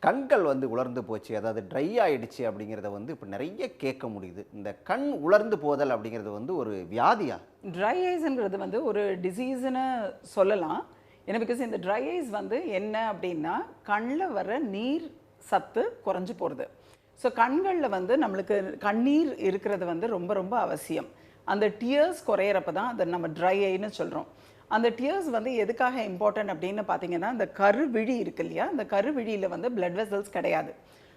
கண்கள் வந்து உலர்ந்து போச்சு, அதாவது ட்ரை ஆயிடுச்சு அப்படிங்கிறத வந்து இப்போ நிறைய கேட்க முடியுது. இந்த கண் உலர்ந்து போதல் அப்படிங்கிறது வந்து ஒரு வியாதியா? ட்ரை ஐஸ்ங்கிறது வந்து ஒரு டிசீஸ்னு சொல்லலாம். ஏன்னா பிகாஸ் இந்த ட்ரை ஐஸ் வந்து என்ன அப்படின்னா கண்ணில் வர நீர் சத்து குறைஞ்சு போகிறது. ஸோ கண்களில் வந்து நம்மளுக்கு கண்ணீர் இருக்கிறது வந்து ரொம்ப ரொம்ப அவசியம். அந்த டியர்ஸ் குறையிறப்ப தான் அதை நம்ம ட்ரை ஐன்னு சொல்கிறோம். அந்த டியர்ஸ் வந்து எதுக்காக இம்பார்ட்டன்ட் அப்படின்னு பார்த்தீங்கன்னா, இந்த கருவிழி இருக்கு இல்லையா, அந்த கருவிழியில் வந்து பிளட் வெசல்ஸ் கிடையாது.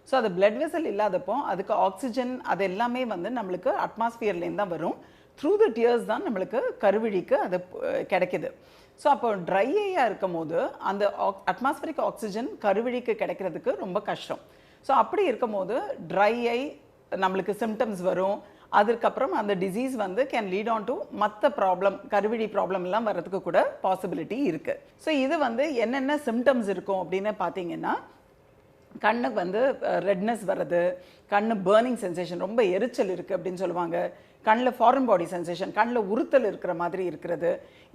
ஸோ அது பிளட் வெசல் இல்லாதப்போ அதுக்கு ஆக்சிஜன் அது எல்லாமே வந்து நம்மளுக்கு அட்மாஸ்பியர்லேருந்து தான் வரும். த்ரூ த டியர்ஸ் தான் நம்மளுக்கு கருவிழிக்கு அது கிடைக்குது. ஸோ அப்போ ட்ரை ஐயாக இருக்கும் போது அந்த அட்மாஸ்பியரிக் ஆக்சிஜன் கருவிழிக்கு கிடைக்கிறதுக்கு ரொம்ப கஷ்டம். ஸோ அப்படி இருக்கும் போது ட்ரை ஐ நம்மளுக்கு சிம்டம்ஸ் வரும். அதுக்கப்புறம் அந்த டிசீஸ் வந்து கேன் லீட் ஆன் டு மற்ற ப்ராப்ளம், கருவிழி ப்ராப்ளம் எல்லாம் வர்றதுக்கு கூட பாசிபிலிட்டி இருக்குது. ஸோ இது வந்து என்னென்ன சிம்டம்ஸ் இருக்கும் அப்படின்னு பார்த்தீங்கன்னா, கண்ணுக்கு வந்து ரெட்னஸ் வர்றது, கண்ணு பேர்னிங் சென்சேஷன், ரொம்ப எரிச்சல் இருக்குது அப்படின்னு சொல்லுவாங்க. கண்ணில் ஃபாரின் பாடி சென்சேஷன், கண்ணில் உறுத்தல் இருக்கிற மாதிரி இருக்கிறது,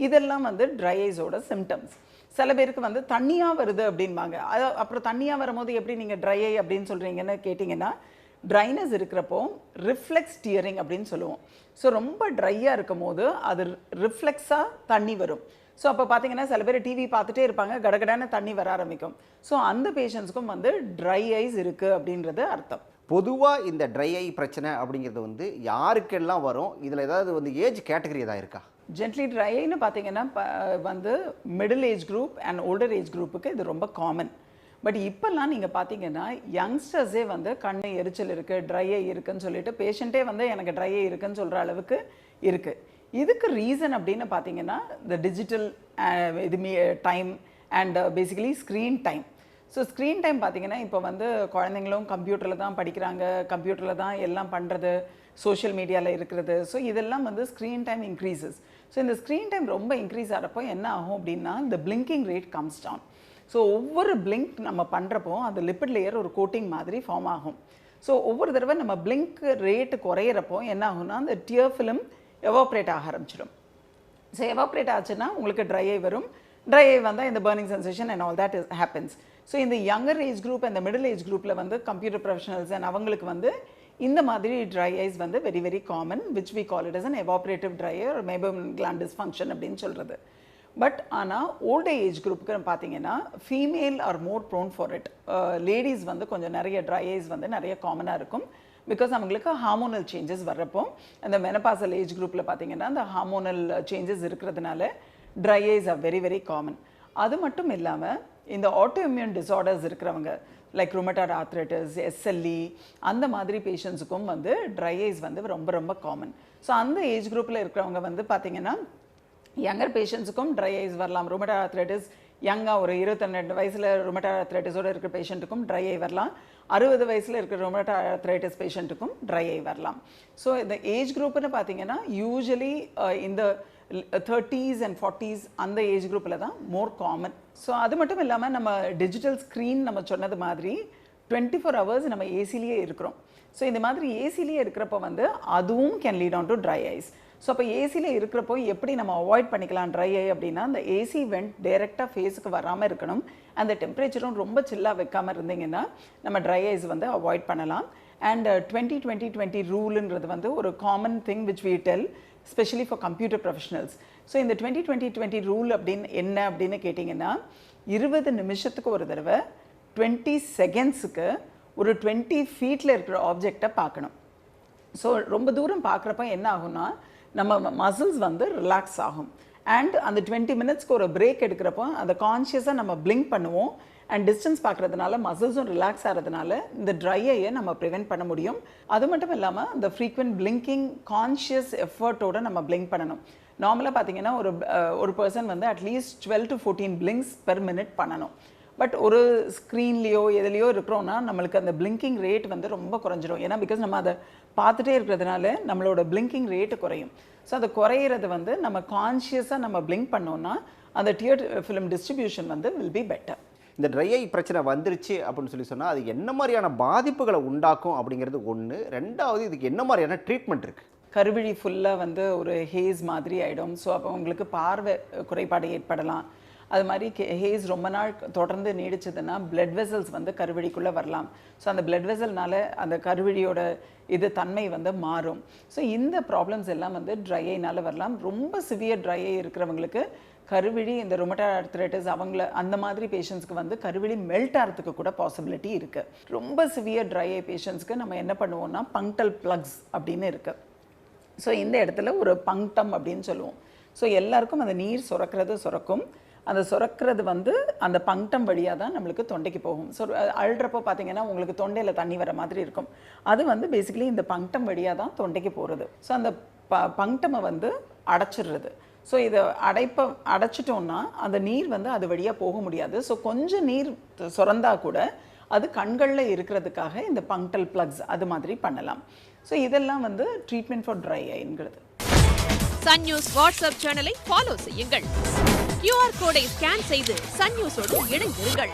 இதெல்லாம் வந்து ட்ரை ஐஸோட சிம்டம்ஸ். சில பேருக்கு வந்து தண்ணியாக வருது அப்படின்பாங்க. அப்புறம் தண்ணியாக வரும்போது எப்படி நீங்கள் ட்ரை ஐ அப்படின்னு சொல்கிறீங்கன்னு கேட்டிங்கன்னா, ட்ரைனஸ் இருக்கிறப்போ ரிஃப்ளெக்ஸ் டியரிங் அப்படின்னு சொல்லுவோம். ஸோ ரொம்ப ட்ரையாக இருக்கும் போது அது ரிஃப்ளெக்ஸாக தண்ணி வரும். ஸோ அப்போ பார்த்தீங்கன்னா சில பேர் டிவி பார்த்துட்டே இருப்பாங்க, கடகடான தண்ணி வர ஆரம்பிக்கும். ஸோ அந்த பேஷண்ட்ஸ்க்கும் வந்து ட்ரை ஐஸ் இருக்குது அப்படின்றது அர்த்தம். பொதுவாக இந்த ட்ரை ஐ பிரச்சனை அப்படிங்கிறது வந்து யாருக்கெல்லாம் வரும்? இதில் ஏதாவது வந்து ஏஜ் கேட்டகரி ஏதாவது இருக்கா? ஜென்ட்லி ட்ரை ஐன்னு பார்த்தீங்கன்னா வந்து middle age group and older age குரூப்புக்கு இது ரொம்ப காமன். பட் இப்போல்லாம் நீங்கள் பார்த்தீங்கன்னா யங்ஸ்டர்ஸே வந்து கண்ணு எரிச்சல் இருக்குது, ட்ரை ஐ இருக்குன்னு சொல்லிட்டு பேஷண்ட்டே வந்து எனக்கு ட்ரை ஐ இருக்குன்னு சொல்கிற அளவுக்கு இருக்குது. இதுக்கு ரீசன் அப்படின்னு பார்த்தீங்கன்னா இந்த digital time and basically screen time. So screen time பார்த்தீங்கன்னா இப்போ வந்து குழந்தைங்களும் கம்ப்யூட்டரில் தான் படிக்கிறாங்க, கம்ப்யூட்டரில் தான் எல்லாம் பண்ணுறது, சோஷியல் மீடியாவில் இருக்கிறது. ஸோ இதெல்லாம் வந்து ஸ்க்ரீன் டைம் இன்க்ரீசஸ். ஸோ இந்த ஸ்க்ரீன் டைம் ரொம்ப இன்க்ரீஸ் ஆகிறப்போ என்ன ஆகும் அப்படின்னா இந்த blinking rate comes down. So ஒவ்வொரு பிளிங்க் நம்ம பண்ணுறப்போ அந்த லிப்பிட் லேயர் ஒரு கோட்டிங் மாதிரி ஃபார்ம் ஆகும். ஸோ ஒவ்வொரு தடவை நம்ம பிளிங்க் ரேட்டு குறையிறப்போ என்ன ஆகும்னா அந்த டியர் ஃபிலிம் எவாப்ரேட் ஆக ஆரம்பிச்சிடும். ஸோ எவாப்ரேட் ஆச்சுன்னா உங்களுக்கு ட்ரை ஐ வரும். ட்ரை ஐ வந்தால் இந்த burning sensation and all that happens. So இந்த யங்கர் ஏஜ் குரூப் அந்த மிடில் ஏஜ் குரூப்பில் வந்து கம்ப்யூட்டர் ப்ரொஃபஷனல்ஸ் அண்ட் அவங்களுக்கு வந்து இந்த மாதிரி ட்ரை ஐஸ் வந்து very very common, which we call it as an evaporative dry eye ஒரு மேபம் கிளாண்ட் டிஸ்ஃபங்க்ஷன் அப்படின்னு சொல்கிறது. பட் ஆனால் ஓல்டு ஏஜ் குரூப்புக்கு பார்த்தீங்கன்னா female are more prone for it. Ladies வந்து கொஞ்சம் நிறைய ட்ரை ஐஸ் வந்து நிறைய காமனாக இருக்கும். பிகாஸ் அவங்களுக்கு ஹார்மோனல் சேஞ்சஸ் வர்றப்போ அந்த மெனபாசல் ஏஜ் குரூப்பில் பார்த்தீங்கன்னா அந்த ஹார்மோனல் சேஞ்சஸ் இருக்கிறதுனால try eyes are very very common. அது மட்டும் இல்லாமல் இந்த ஆட்டோ இம்யூன் டிஸார்டர்ஸ் இருக்கிறவங்க லைக் ருமட்டாய்டு ஆர்த்ரைட்டிஸ், எஸ்எல்இ அந்த மாதிரி பேஷண்ட்ஸுக்கும் வந்து ட்ரை ஐஸ் வந்து ரொம்ப ரொம்ப காமன். ஸோ அந்த ஏஜ் குரூப்பில் இருக்கிறவங்க வந்து பார்த்தீங்கன்னா யங்கர் பேஷண்ட்ஸுக்கும் ட்ரை ஐஸ் வரலாம். ருமட்டாய்டு ஆர்த்ரைட்டிஸ் யங்காக ஒரு 22 வயசில் ருமட்டாய்டு ஆர்த்ரைட்டிஸோடு இருக்கிற பேஷண்ட்டுக்கும் ட்ரை ஐ வரலாம். 60 வயசில் இருக்கிற ருமட்டாய்டு ஆர்த்ரைட்டிஸ் பேஷண்ட்டுக்கும் ட்ரை ஐ வரலாம். ஸோ இந்த ஏஜ் குரூப்புன்னு பார்த்தீங்கன்னா யூஸ்வலி இந்த 30s அண்ட் 40s அந்த ஏஜ் குரூப்பில் தான் மோர் காமன். ஸோ அது மட்டும் இல்லாமல் நம்ம டிஜிட்டல் ஸ்க்ரீன் நம்ம சொன்னது மாதிரி 24 ஹவர்ஸ் நம்ம ஏசிலேயே இருக்கிறோம். ஸோ இந்த மாதிரி ஏசிலேயே இருக்கிறப்போ வந்து அதுவும் can lead on to dry eyes. So அப்போ ஏசியில் இருக்கிறப்போ எப்படி நம்ம அவாய்ட் பண்ணிக்கலாம் ட்ரை ஐ அப்படின்னா, அந்த ஏசி வெண்ட் டைரெக்டாக ஃபேஸுக்கு வராமல் இருக்கணும். அந்த டெம்பரேச்சரும் ரொம்ப சில்லாக வைக்காமல் இருந்தீங்கன்னா நம்ம ட்ரை ஐஸ் வந்து அவாய்ட் பண்ணலாம். அண்ட் 20-20-20 ரூலுன்றது வந்து ஒரு common thing which we tell specially for computer professionals. So இந்த 20-20-20 ரூல் அப்படின்னு என்ன அப்படின்னு கேட்டிங்கன்னா 20 நிமிஷத்துக்கு ஒரு தடவை 20 செகண்ட்ஸுக்கு ஒரு 20 ஃபீட்டில் இருக்கிற ஆப்ஜெக்டை பார்க்கணும். ஸோ ரொம்ப தூரம் பார்க்குறப்ப என்ன ஆகும்னா நம்ம மசில்ஸ் வந்து ரிலாக்ஸ் ஆகும். அண்ட் அந்த 20 மினிட்ஸ்க்கு ஒரு பிரேக் எடுக்கிறப்போ அதை கான்ஷியஸாக நம்ம பிளிங்க் பண்ணுவோம். அண்ட் டிஸ்டன்ஸ் பார்க்குறதுனால மசில்ஸும் ரிலாக்ஸ் ஆகிறதுனால இந்த ட்ரை ஐயை நம்ம ப்ரிவெண்ட் பண்ண முடியும். அது மட்டும் இல்லாமல் இந்த ஃப்ரீக்வெண்ட் பிளிங்கிங் கான்ஷியஸ் எஃபர்ட்டோடு நம்ம பிளிங்க் பண்ணணும். நார்மலாக பார்த்தீங்கன்னா ஒரு பர்சன் வந்து அட்லீஸ்ட் 12 to 14 பிளிங்க்ஸ் பெர் மினிட் பண்ணணும். பட் ஒரு ஸ்க்ரீன்லேயோ எதுலேயோ இருக்கிறோன்னா நம்மளுக்கு அந்த பிளிங்கிங் ரேட் வந்து ரொம்ப குறைஞ்சிடும். ஏன்னா பிகாஸ் நம்ம அதை பார்த்துட்டே இருக்கிறதுனால நம்மளோட பிளிங்கிங் ரேட்டு குறையும். ஸோ அது குறையிறது வந்து நம்ம கான்ஷியஸாக நம்ம பிளிங்க் பண்ணோன்னா அந்த டியர் ஃபிலிம் டிஸ்ட்ரிபியூஷன் வந்து வில் பி பெட்டர். இந்த ட்ரை ஐ பிரச்சனை வந்துருச்சு அப்படின்னு சொல்லி சொன்னால் அது என்ன மாதிரியான பாதிப்புகளை உண்டாக்கும் அப்படிங்கிறது ஒன்று. ரெண்டாவது இதுக்கு என்ன மாதிரியான ட்ரீட்மெண்ட் இருக்குது? கருவிழி ஃபுல்லாக வந்து ஒரு ஹேஸ் மாதிரி ஆகிடும். ஸோ அப்போ உங்களுக்கு பார்வை குறைபாடு ஏற்படலாம். அது மாதிரி ஹேஸ் ரொம்ப நாள் தொடர்ந்து நீடிச்சதுன்னா பிளட் வெசல்ஸ் வந்து கருவழிக்குள்ளே வரலாம். ஸோ அந்த பிளட் வெசல்னால அந்த கருவழியோட இது தன்மை வந்து மாறும். ஸோ இந்த ப்ராப்ளம்ஸ் எல்லாம் வந்து ட்ரை ஐனால வரலாம். ரொம்ப சிவியர் ட்ரை ஐ இருக்கிறவங்களுக்கு கருவிழி இந்த ருமட்டாய்டு ஆர்த்ரைட்டிஸ் அவங்கள அந்த மாதிரி பேஷண்ட்ஸ்க்கு வந்து கருவிழி மெல்ட் ஆகிறதுக்கு கூட பாசிபிலிட்டி இருக்குது. ரொம்ப சிவியர் ட்ரை ஐ பேஷண்ட்ஸ்க்கு நம்ம என்ன பண்ணுவோம்னா பங்க்டல் ப்ளக்ஸ் அப்படின்னு இருக்குது. ஸோ இந்த இடத்துல ஒரு பங்க்டம் அப்படின்னு சொல்லுவோம். ஸோ எல்லாருக்கும் அந்த நீர் சுரக்கும். அந்த சுரக்கிறது வந்து அந்த பங்க்டம் வழியாக தான் நம்மளுக்கு தொண்டைக்கு போகும். ஸோ அழுறப்போ பார்த்தீங்கன்னா உங்களுக்கு தொண்டையில் தண்ணி வர மாதிரி இருக்கும். அது வந்து பேசிக்கலி இந்த பங்க்டம் வழியாக தான் தொண்டைக்கு போகிறது. ஸோ அந்த பங்க்டமை வந்து அடைச்சிடுறது. ஸோ இதை அடைச்சிட்டோம்னா அந்த நீர் வந்து அது வழியாக போக முடியாது. ஸோ கொஞ்சம் நீர் சுரந்தா கூட அது கண்களில் இருக்கிறதுக்காக இந்த பங்க்டல் ப்ளக்ஸ் அது மாதிரி பண்ணலாம். ஸோ இதெல்லாம் வந்து ட்ரீட்மெண்ட் ஃபார் ட்ரை ஐங்கிறது. சன் நியூஸ் வாட்ஸ்அப் சேனலை ஃபாலோ செய்யுங்கள். QR கோடை ஸ்கேன் செய்து சன் நியூஸோடு இணைந்திருங்கள்.